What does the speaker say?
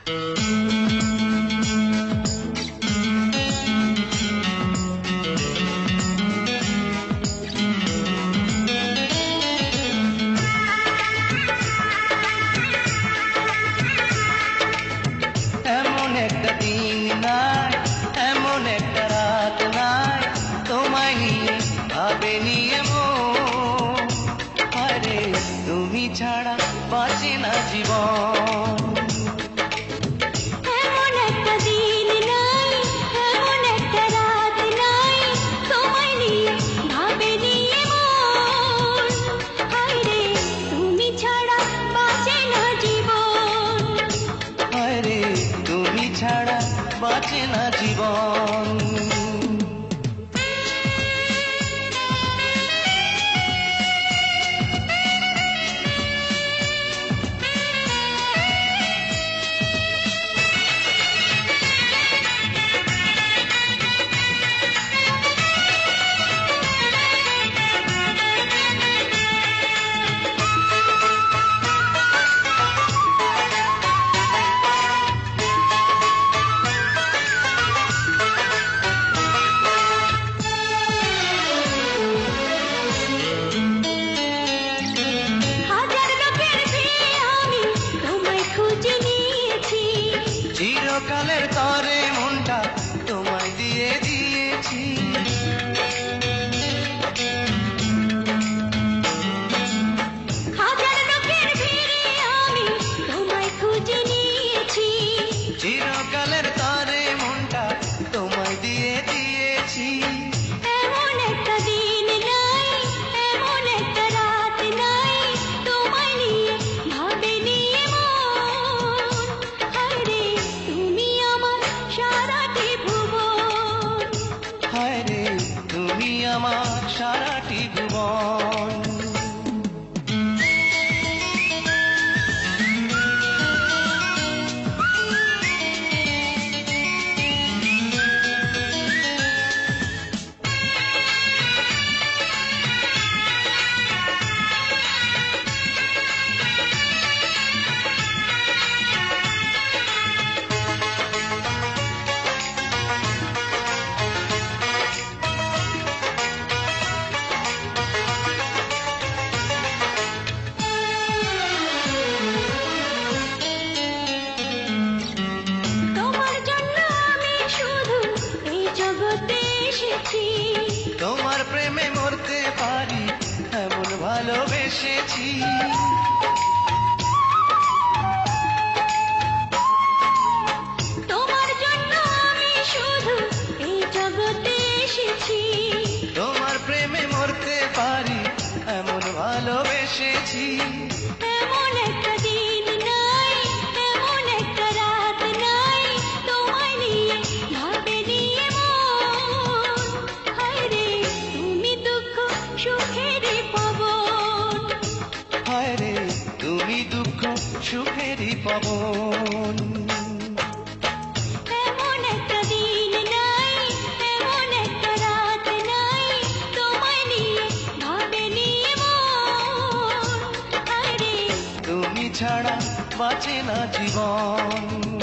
এমন একটা দিন নাই, এমন একটা রাত নাই, তোমায় নিয়ে ভাবেনি এমন। আরে তুমি ছাড়া বাঁচে না জীবন। এমন একটা দিন নাই, এমন একটা রাত নাই, তোমায় নিয়ে ভাবেনি এমন। হায়রে তুমি ছাড়া বাঁচে না জীবন। আরে তুমি ছাড়া বাঁচে না জীবন। চিরকালের তরে মনটা তোমায় দিয়ে দিয়েছি। হাজার লোকের ভিড়ে আমি তোমায় খুঁজে নিয়েছি। চিরকালের তরে মনটা তোমায় দিয়ে দিয়েছি। এমন একটা দিন নাই, এমন একটা রাত নাই, তোমায় নিয়ে ভাবেনি এমন। হায়রে তুমি আমার সারাটি ভুবন। হায়রে তুমি আমার সারাটি ভুবন। তোমার প্রেমে মরতে পারি এমন ভালোবেসেছি। তোমার জন্য আমি শুধু এই জগতে এসেছি। তোমার প্রেমে মরতে পারি এমন ভালোবেসেছি। এমন একটা দিন নাই, এমন একটা রাত নাই, তোমায় নিয়ে ভাবেনি এমন। হায়রে তুমি দুঃখ সুখেরই পাবন। হায়রে তুমি দুঃখ সুখেরই পাবন। এমন একটা দিন নাই, এমন একটা রাত নাই, তোমায় নিয়ে ভাবেনি এমন। হায়রে তুমি ছাড়া বাঁচে না জীবন।